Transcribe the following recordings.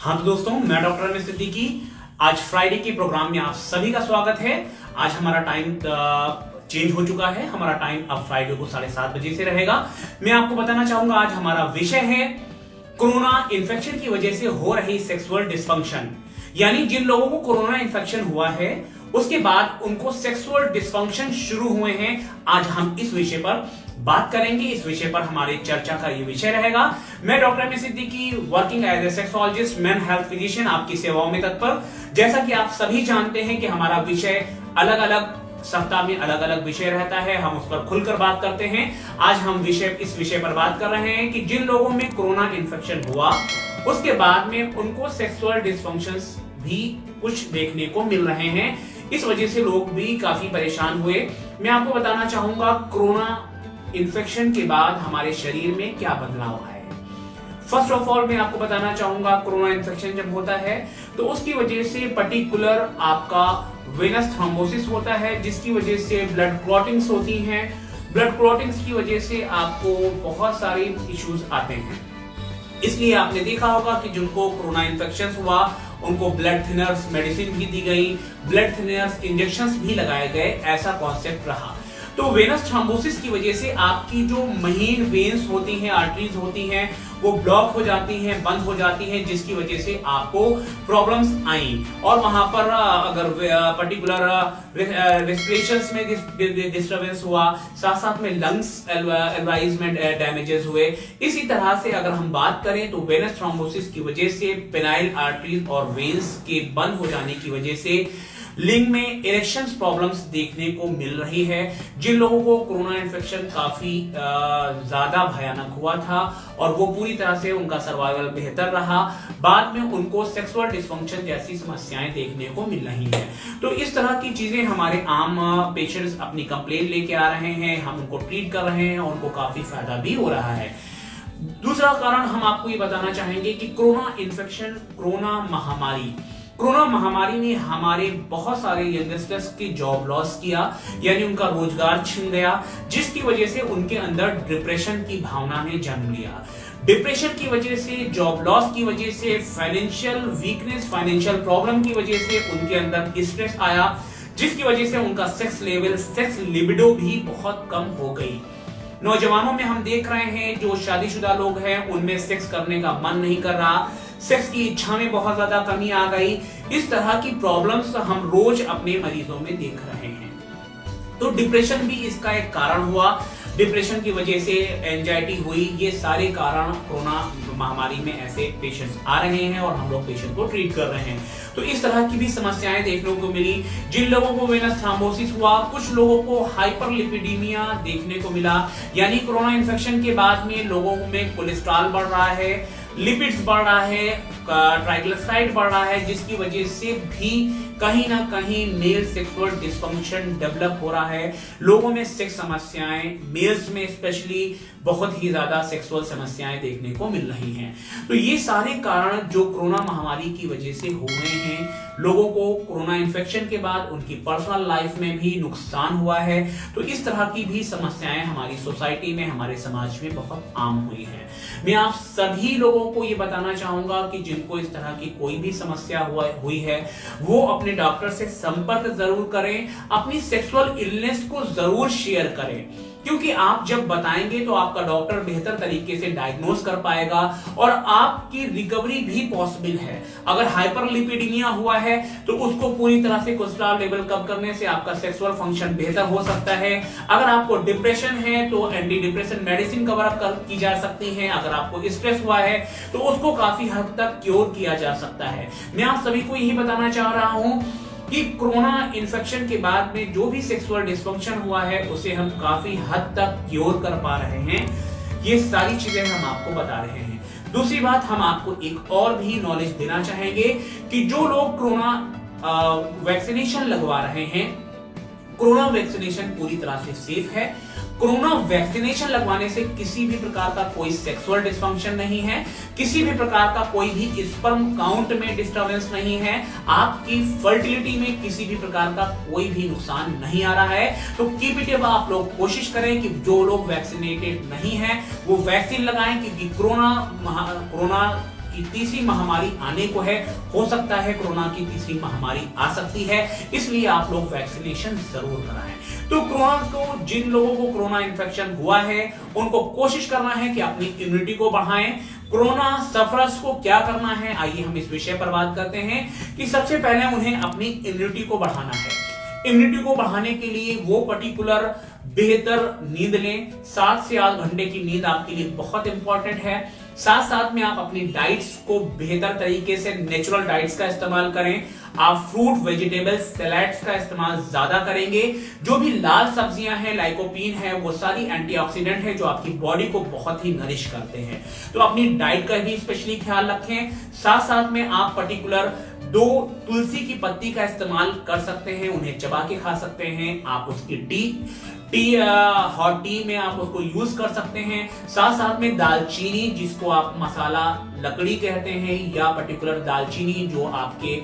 हाँ तो दोस्तों, मैं डॉक्टर रमेश सिद्दीकी। आज फ्राइडे के प्रोग्राम में आप सभी का स्वागत है। आज हमारा टाइम चेंज हो चुका है। हमारा टाइम अब फ्राइडे को 7:30 बजे से रहेगा। मैं आपको बताना चाहूंगा, आज हमारा विषय है कोरोना इन्फेक्शन की वजह से हो रही सेक्सुअल डिस्फंक्शन। यानी जिन लोगों को कोरोना इन्फेक्शन हुआ है उसके बाद उनको सेक्सुअल डिस्फंक्शन शुरू हुए हैं, आज हम इस विषय पर बात करेंगे। इस विषय पर हमारे चर्चा का ये विषय रहेगा। मैं doctor Ramesh Siddiqui, working as a sexologist, men health physician, आपकी सेवाओं में तत्पर। जैसा कि आप सभी जानते हैं कि हमारा विषय अलग अलग सप्ताह में अलग अलग विषय रहता है, हम उस पर खुलकर बात करते हैं। आज हम इस विषय पर बात कर रहे हैं कि जिन लोगों में कोरोना इन्फेक्शन हुआ उसके बाद में उनको सेक्सुअल डिस्फंक्शंस भी कुछ देखने को मिल रहे हैं। इस वजह से लोग भी काफी परेशान हुए। मैं आपको बताना चाहूंगा कोरोना इन्फेक्शन के बाद हमारे शरीर में क्या बदलाव आए। फर्स्ट ऑफ ऑल मैं आपको बताना चाहूंगा, कोरोना इन्फेक्शन जब होता है तो उसकी वजह से पर्टिकुलर आपका वेनस थ्रोम्बोसिस होता है, जिसकी वजह से ब्लड क्लॉटिंग्स होती हैं। ब्लड क्लॉटिंग्स की वजह से आपको बहुत सारे इश्यूज आते हैं। इसलिए आपने देखा होगा कि जिनको कोरोना इन्फेक्शन हुआ उनको ब्लड थिनर्स मेडिसिन भी दी गई, ब्लड थिनर्स इंजेक्शंस भी लगाए गए, ऐसा कॉन्सेप्ट रहा। तो वेनस थ्रोम्बोसिस की वजह से आपकी जो महीन वेन्स होती हैं, आर्टरीज होती हैं, वो ब्लॉक हो जाती हैं, बंद हो जाती हैं, जिसकी वजह से आपको प्रॉब्लम्स आई। और वहां पर अगर पर्टिकुलर रेस्पिरेशंस में डिस्टर्बेंस हुआ, साथ साथ में लंग्स एल्वाइज में डैमेजेस हुए। इसी तरह से अगर हम बात करें तो वेनस थ्रोम्बोसिस की वजह से पेनाइल आर्टरीज और वेन्स के बंद हो जाने की वजह से लिंग में इरेक्शंस प्रॉब्लम्स देखने को मिल रही है। जिन लोगों को कोरोना इन्फेक्शन काफी ज्यादा भयानक हुआ था और वो पूरी तरह से उनका सर्वाइवल बेहतर रहा, बाद में उनको सेक्सुअल डिस्फंक्शन जैसी समस्याएं देखने को मिल रही है। तो इस तरह की चीजें हमारे आम पेशेंट्स अपनी कंप्लेंट लेके आ रहे हैं, हम उनको ट्रीट कर रहे हैं और उनको काफी फायदा भी हो रहा है। दूसरा कारण हम आपको ये बताना चाहेंगे कि कोरोना इन्फेक्शन, कोरोना महामारी ने हमारे बहुत सारे यंगस्टर्स की जॉब लॉस किया, यानी उनका रोजगार छिन गया, जिसकी वजह से उनके अंदर डिप्रेशन की भावना ने जन्म लिया। डिप्रेशन की वजह से, जॉब लॉस की वजह से, फाइनेंशियल वीकनेस, फाइनेंशियल प्रॉब्लम की वजह से उनके अंदर स्ट्रेस आया, जिसकी वजह से उनका सेक्स लेवल, सेक्स लिबिडो भी बहुत कम हो गई। नौजवानों में हम देख रहे हैं जो शादीशुदा लोग हैं उनमें सेक्स करने का मन नहीं कर रहा, सेक्स की इच्छा में बहुत ज्यादा कमी आ गई। इस तरह की प्रॉब्लम्स हम रोज अपने मरीजों में देख रहे हैं। तो डिप्रेशन भी इसका एक कारण हुआ। डिप्रेशन की वजह से एंजाइटी हुई। ये सारे कारण कोरोना महामारी में ऐसे पेशेंट्स आ रहे हैं और हम लोग पेशेंट को ट्रीट कर रहे हैं। तो इस तरह की भी समस्याएं देखने को मिली। जिन लोगों को वेनस थ्रोम्बोसिस हुआ, कुछ लोगों को हाइपरलिपिडीमिया देखने को मिला, यानी कोरोना इन्फेक्शन के बाद में लोगों में कोलेस्ट्रॉल बढ़ रहा है, लिपिड्स बढ़ रहा है, ट्राइग्लिसराइड बढ़ रहा है, जिसकी वजह से भी कहीं ना कहीं मेल सेक्सुअल डिस्फंक्शन डेवलप हो रहा है। लोगों में सेक्स समस्याएं, मेल्स में स्पेशली बहुत ही ज्यादा सेक्सुअल समस्याएं देखने को मिल रही हैं। तो ये सारे कारण जो कोरोना महामारी की वजह से हो रहे हैं, लोगों को कोरोना इन्फेक्शन के बाद उनकी पर्सनल लाइफ में भी नुकसान हुआ है। तो इस तरह की भी समस्याएं हमारी सोसाइटी में, हमारे समाज में बहुत आम हुई है। मैं आप सभी लोगों को ये बताना चाहूंगा कि जिनको इस तरह की कोई भी समस्या हुई है वो अपने डॉक्टर से संपर्क जरूर करें, अपनी सेक्सुअल इलनेस को जरूर शेयर करें, क्योंकि आप जब बताएंगे तो आपका डॉक्टर बेहतर तरीके से डायग्नोज कर पाएगा और आपकी रिकवरी भी पॉसिबल है। अगर हाइपरलिपिडीमिया हुआ है तो उसको पूरी तरह से कोलेस्ट्रॉल लेवल कम करने से आपका सेक्सुअल फंक्शन बेहतर हो सकता है। अगर आपको डिप्रेशन है तो anti depression medicine cover up की जा सकती है। अगर आपको स्ट्रेस हुआ है तो उसको काफी हद तक क्योर किया जा सकता है। मैं आप सभी को यही बताना चाह रहा हूं कि कोरोना इन्फेक्शन के बाद में जो भी सेक्सुअल डिस्फंक्शन हुआ है उसे हम काफी हद तक क्योर कर पा रहे हैं। ये सारी चीजें हम आपको बता रहे हैं। दूसरी बात, हम आपको एक और भी नॉलेज देना चाहेंगे कि जो लोग कोरोना वैक्सीनेशन लगवा रहे हैं, कोरोना वैक्सीनेशन पूरी तरह से सेफ है। कोरोना वैक्सीनेशन लगवाने से किसी भी प्रकार का कोई सेक्सुअल डिस्फंक्शन नहीं है, किसी भी प्रकार का कोई भी स्पर्म काउंट में डिस्टर्बेंस नहीं है, आपकी फर्टिलिटी में किसी भी प्रकार का कोई भी नुकसान नहीं आ रहा है। तो कीप इट अप, आप लोग कोशिश करें कि जो लोग वैक्सीनेटेड नहीं है वो वैक्सीन लगाएं, क्योंकि कोरोना की तीसरी महामारी आने को है, हो सकता है कोरोना की तीसरी महामारी आ सकती है, इसलिए आप लोग वैक्सीनेशन जरूर कराएं। तो कोरोना को, जिन लोगों को कोरोना इन्फेक्शन हुआ है उनको कोशिश करना है कि अपनी इम्यूनिटी को बढ़ाएं। कोरोना सफरर्स को क्या करना है, आइए हम इस विषय पर बात करते हैं कि सबसे पहले उन्हें अपनी इम्यूनिटी को बढ़ाना है। इम्यूनिटी को बढ़ाने के लिए वो पर्टिकुलर बेहतर नींद लें। 7 से 8 घंटे की नींद आपके लिए बहुत इंपॉर्टेंट है। साथ साथ में आप अपनी डाइट्स को बेहतर तरीके से नेचुरल डाइट्स का इस्तेमाल करें। आप फ्रूट, वेजिटेबल्स, सैलेड्स का इस्तेमाल ज्यादा करेंगे। जो भी लाल सब्जियां हैं, लाइकोपीन है, वो सारी एंटीऑक्सीडेंट है जो आपकी बॉडी को बहुत ही नरिश करते हैं। तो अपनी डाइट का भी स्पेशली ख्याल रखें। साथ साथ में आप पर्टिकुलर 2 तुलसी की पत्ती का इस्तेमाल कर सकते हैं, उन्हें चबा के खा सकते हैं। आप उसकी हॉट टी में आप उसको यूज कर सकते हैं। साथ साथ में दालचीनी, जिसको आप मसाला लकड़ी कहते हैं, या पर्टिकुलर दालचीनी जो आपके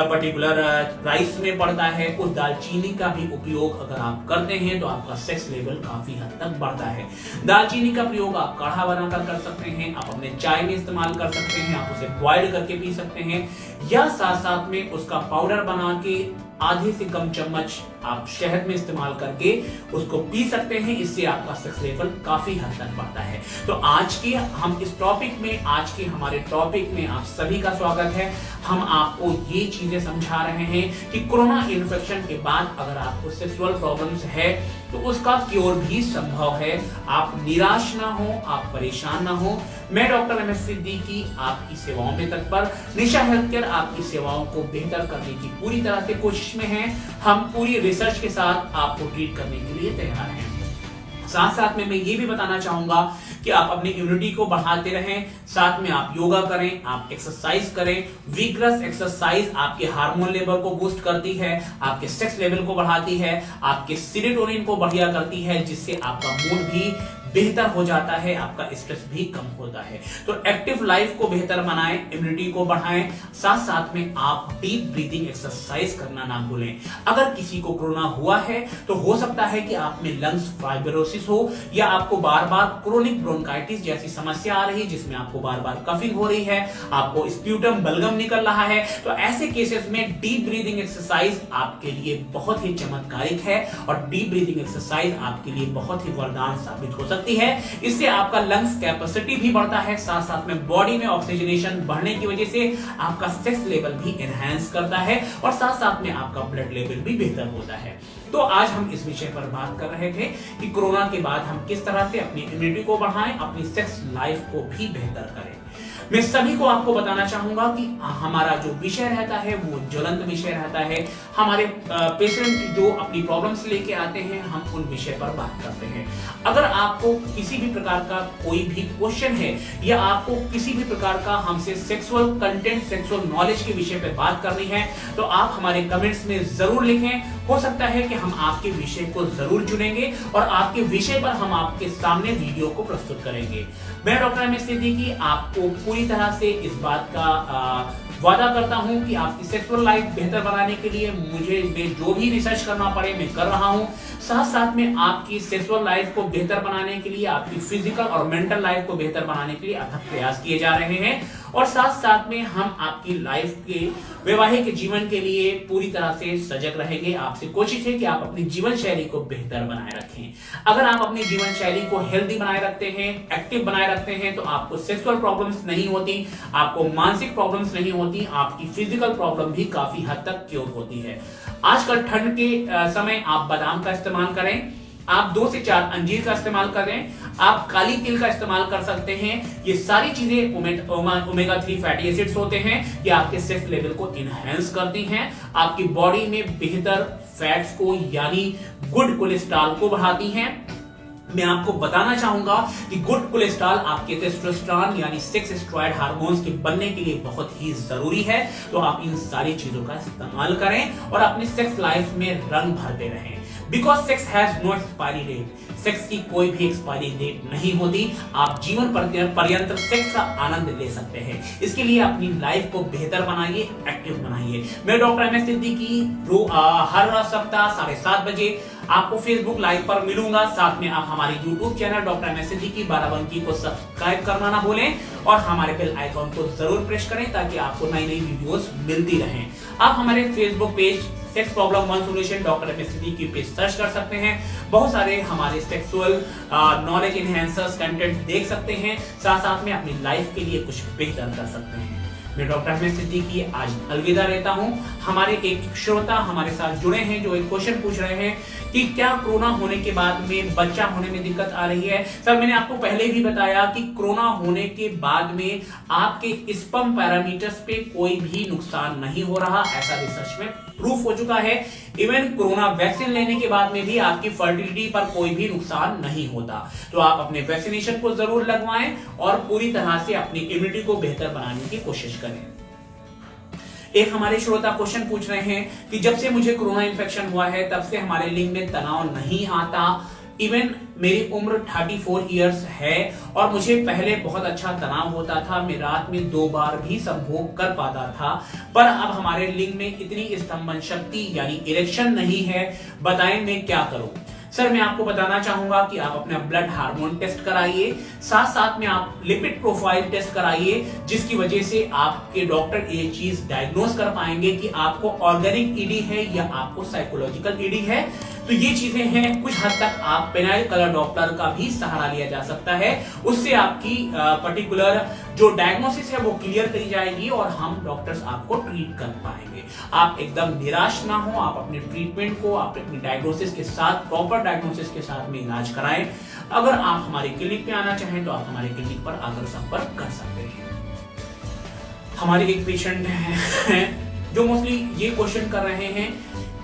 पर्टिकुलर राइस में पड़ता है, उस दालचीनी का भी उपयोग अगर आप करते हैं तो आपका सेक्स लेवल काफी हद तक बढ़ता है। दालचीनी का प्रयोग आप काढ़ा बनाकर कर सकते हैं, आप अपने चाय में इस्तेमाल कर सकते हैं, आप उसे बॉइल करके पी सकते हैं, या साथ साथ में उसका पाउडर बना के आधे से कम चम्मच आप शहद में इस्तेमाल करके उसको पी सकते हैं। इससे आपका सेक्स लेवल काफी हद तक बढ़ता है। तो आज के हम इस टॉपिक में, आज के हमारे टॉपिक में आप सभी का स्वागत है। हम आपको ये चीजें समझा रहे हैं कि कोरोना इन्फेक्शन के बाद अगर आपको सेक्सुअल प्रॉब्लम्स है तो उसका क्योर भी संभव है। आप निराश ना हो, आप परेशान ना हो। मैं डॉक्टर एम एस सिद्दीकी आपकी सेवाओं में तत्पर। निशा हेल्थ केयर आपकी सेवाओं को बेहतर करने की पूरी तरह से कोशिश में है। हम पूरी रिसर्च के साथ आपको ट्रीट करने के लिए तैयार हैं। साथ साथ में मैं ये भी बताना चाहूंगा कि आप अपनी इम्यूनिटी को बढ़ाते रहें। साथ में आप योगा करें, आप एक्सरसाइज करें। विग्रस एक्सरसाइज आपके हार्मोन लेवल को बूस्ट करती है, आपके सेक्स लेवल को बढ़ाती है, आपके सेरोटोनिन को बढ़िया करती है, जिससे आपका मूड भी बेहतर हो जाता है, आपका स्ट्रेस भी कम होता है। तो एक्टिव लाइफ को बेहतर बनाएं, इम्यूनिटी को बढ़ाएं। साथ साथ में आप डीप ब्रीदिंग एक्सरसाइज करना ना भूलें। अगर किसी को कोरोना हुआ है तो हो सकता है कि आप में लंग्स फाइब्रोसिस हो, या आपको बार बार क्रोनिक ब्रोंकाइटिस जैसी समस्या आ रही है, जिसमें आपको बार बार कफिंग हो रही है, आपको स्प्यूटम बलगम निकल रहा है। तो ऐसे केसेस में डीप ब्रीदिंग एक्सरसाइज आपके लिए बहुत ही चमत्कारिक है, और डीप ब्रीदिंग एक्सरसाइज आपके लिए बहुत ही वरदान साबित हो सकती है। इससे आपका लंग्स कैपेसिटी भी बढ़ता है, साथ साथ में बॉडी में ऑक्सीजनेशन बढ़ने की वजह से आपका सेक्स लेवल भी एनहांस करता है, और साथ साथ में आपका ब्लड लेवल भी बेहतर होता है। तो आज हम इस विषय पर बात कर रहे थे कि कोरोना के बाद हम किस तरह से अपनी इम्यूनिटी को बढ़ाएं, अपनी सेक्स लाइफ को भी बेहतर करें। मैं सभी को आपको बताना चाहूंगा कि हमारा जो विषय रहता है वो ज्वलंत विषय रहता है। हमारे पेशेंट जो अपनी प्रॉब्लम्स लेके आते हैं, हम उन विषय पर बात करते हैं। अगर आपको किसी भी प्रकार का कोई भी क्वेश्चन है, या आपको किसी भी प्रकार का हमसे सेक्सुअल कंटेंट, सेक्सुअल नॉलेज के विषय पर बात करनी है, तो आप हमारे कमेंट्स में जरूर लिखें। हो सकता है कि हम आपके विषय को जरूर चुनेंगे और आपके विषय पर हम आपके सामने वीडियो को प्रस्तुत करेंगे। मैं डॉक्टर एम एस सिद्दीकी आपको पूरी तरह से इस बात का वादा करता हूं कि आपकी सेक्सुअल लाइफ बेहतर बनाने के लिए मैं जो भी रिसर्च करना पड़े मैं कर रहा हूं। साथ साथ में आपकी सेक्सुअल लाइफ को बेहतर बनाने के लिए, आपकी फिजिकल और मेंटल लाइफ को बेहतर बनाने के लिए अथक प्रयास किए जा रहे हैं। और साथ साथ में हम आपकी लाइफ के वैवाहिक जीवन के लिए पूरी तरह से सजग रहेंगे। आपसे कोशिश है कि आप अपनी जीवन शैली को बेहतर बनाए रखें। अगर आप अपनी जीवन शैली को हेल्दी बनाए रखते हैं, एक्टिव बनाए रखते हैं, तो आपको सेक्सुअल प्रॉब्लम्स नहीं होती, आपको मानसिक प्रॉब्लम्स नहीं होती, आपकी फिजिकल प्रॉब्लम भी काफी हद तक क्योर होती है। आजकल ठंड के समय आप बादाम का इस्तेमाल करें, आप 2 से 4 अंजीर का इस्तेमाल करें, आप काली तिल का इस्तेमाल कर सकते हैं। ये सारी चीजें ओमेगा 3 फैटी एसिड्स होते हैं, ये आपके सेक्स लेवल को इनहेंस करती हैं, आपकी बॉडी में बेहतर फैट्स को यानी गुड कोलेस्ट्रॉल को बढ़ाती हैं। मैं आपको बताना चाहूंगा कि गुड कोलेस्ट्रॉल आपके टेस्टोस्टेरोन यानी सेक्स स्टेरॉयड हार्मोन्स के बनने के लिए बहुत ही जरूरी है। तो आप इन सारी चीजों का इस्तेमाल करें और अपनी सेक्स लाइफ में रंग भरते रहें। Because sex has no expiry date. Sex की कोई भी एक्सपायरी डेट नहीं होती। आप जीवन पर्यंत सेक्स का आनंद ले सकते हैं। इसके लिए अपनी लाइफ को बेहतर बनाइए, एक्टिव बनाइए। मैं डॉक्टर एम एस सिद्दीकी हर सप्ताह 7:30 बजे आपको फेसबुक लाइव पर मिलूंगा। साथ में आप हमारे YouTube channel doctor M S Siddiqui Barabanki को सब्सक्राइब करना ना भूलें और हमारे बेल आइकॉन को जरूर प्रेस करें ताकि आपको नई नई वीडियोस मिलती रहें। आप हमारे Facebook page sex problem one solution doctor M S Siddiqui पे सर्च कर सकते हैं। बहुत सारे हमारे सेक्सुअल नॉलेज इनहेंसर्स कंटेंट देख सकते हैं। साथ साथ में अपनी लाइफ के लिए कुछ बेहतर कर सकते हैं। मैं डॉक्टर एम एस सिद्दीकी आज अलविदा रहता हूं। हमारे एक श्रोता हमारे साथ जुड़े हैं जो एक क्वेश्चन पूछ रहे हैं कि क्या कोरोना होने के बाद में बच्चा होने में दिक्कत आ रही है। सर, मैंने आपको पहले भी बताया कि कोरोना होने के बाद में आपके स्पर्म पैरामीटर्स पे कोई भी नुकसान नहीं हो रहा। ऐसा रिसर्च में प्रूफ हो चुका है। इवन कोरोना वैक्सीन लेने के बाद में भी आपकी फर्टिलिटी पर कोई भी नुकसान नहीं होता। तो आप अपने वैक्सीनेशन को जरूर लगवाएं और पूरी तरह से अपनी इम्यूनिटी को बेहतर बनाने की कोशिश करें। एक हमारे श्रोता क्वेश्चन पूछ रहे हैं कि जब से मुझे कोरोना इन्फेक्शन हुआ है तब से हमारे लिंग में तनाव नहीं आता। इवन मेरी उम्र 34 इयर्स है और मुझे पहले बहुत अच्छा तनाव होता था। मैं रात में 2 बार भी संभोग कर पाता था, पर अब हमारे लिंग में इतनी स्तंभन शक्ति यानी इरेक्शन नहीं है। बताएं मैं क्या करूं। सर, मैं आपको बताना चाहूंगा कि आप अपना ब्लड हार्मोन टेस्ट कराइए। साथ साथ में आप लिपिड प्रोफाइल टेस्ट कराइए, जिसकी वजह से आपके डॉक्टर ये चीज डायग्नोज कर पाएंगे कि आपको ऑर्गेनिक ईडी है या आपको साइकोलॉजिकल ईडी है। तो ये चीजें हैं। कुछ हद तक आप पेनाइल कलर डॉप्लर का भी सहारा लिया जा सकता है। उससे आपकी पर्टिकुलर जो डायग्नोसिस है वो क्लियर करी जाएगी और हम डॉक्टर्स आपको ट्रीट कर पाएंगे। आप एकदम निराश ना हो। आप अपने ट्रीटमेंट को आप अपनी डायग्नोसिस के साथ, प्रॉपर डायग्नोसिस के साथ में इलाज कराएं। अगर आप हमारे क्लिनिक पे आना चाहें तो आप हमारे क्लिनिक पर आकर संपर्क कर सकते हैं। हमारे एक पेशेंट हैं जो मोस्टली ये क्वेश्चन कर रहे हैं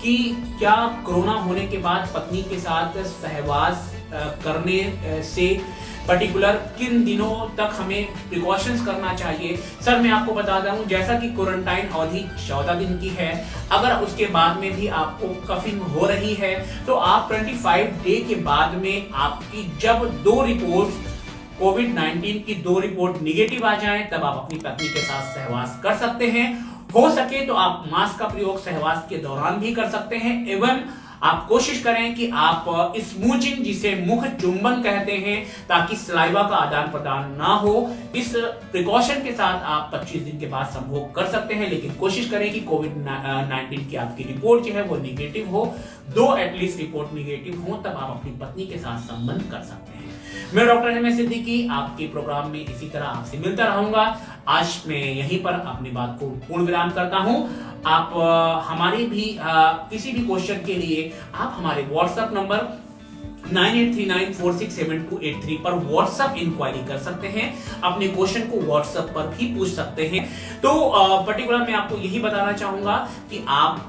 कि क्या कोरोना होने के बाद पत्नी के साथ सहवास करने से पर्टिकुलर किन दिनों तक हमें प्रिकॉशंस करना चाहिए। सर, मैं आपको बता दूं, जैसा कि क्वारंटाइन अवधि 14 दिन की है, अगर उसके बाद में भी आपको कफिंग हो रही है तो आप 25 डे के बाद में आपकी जब 2 रिपोर्ट कोविड-19 की 2 रिपोर्ट निगेटिव आ जाएं तब आप अपनी पत्नी के साथ सहवास कर सकते हैं। हो सके तो आप मास्क का प्रयोग सहवास के दौरान भी कर सकते हैं। एवं आप कोशिश करें कि आप स्मूचिंग, जिसे मुख चुंबन कहते हैं, ताकि सलाइवा का आदान प्रदान ना हो। इस प्रिकॉशन के साथ आप 25 दिन के बाद संभोग कर सकते हैं, लेकिन कोशिश करें कि कोविड-19 की आपकी रिपोर्ट जो है वो निगेटिव हो। 2 एटलीस्ट रिपोर्ट निगेटिव हो, तब आप अपनी पत्नी के साथ संबंध कर सकते हैं। मैं डॉक्टर एम एस सिद्दीकी आपके प्रोग्राम में इसी तरह आपसे मिलता रहूंगा। आज मैं यहीं पर अपनी बात को पूर्ण विराम करता हूं। आप हमारे भी किसी भी क्वेश्चन के लिए आप हमारे व्हाट्सएप नंबर 9839467283 पर व्हाट्सएप इंक्वायरी कर सकते हैं। अपने क्वेश्चन को व्हाट्सएप पर भी पूछ सकते हैं। तो पर्टिकुलर मैं आपको यही बताना चाहूंगा कि आप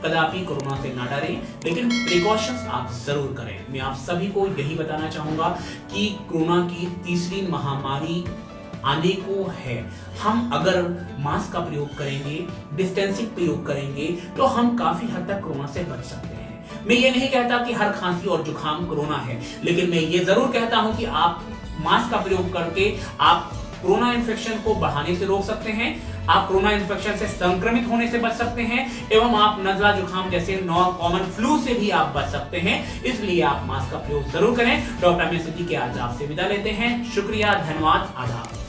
कदापि कोरोना से ना डरें, लेकिन प्रिकॉशंस आप जरूर करें। मैं आप सभी को यही बताना चाहूंगा कि कोरोना की तीसरी महामारी आने को है। हम अगर मास्क का प्रयोग करेंगे, डिस्टेंसिंग प्रयोग करेंगे तो हम काफी हद तक कोरोना से बच सकते हैं। मैं ये नहीं कहता कि हर खांसी और जुकाम कोरोना है, लेकिन मैं ये जरूर कहता हूं कि आप मास्क का प्रयोग करके आप कोरोना इन्फेक्शन को बढ़ाने से रोक सकते हैं। आप कोरोना इन्फेक्शन से संक्रमित होने से बच सकते हैं एवं आप नजला जुकाम जैसे कॉमन फ्लू से भी आप बच सकते हैं। इसलिए आप मास्क का प्रयोग जरूर करें। डॉक्टर एम एस सिद्दीकी आज आपसे विदा लेते हैं। शुक्रिया, धन्यवाद, आदाब।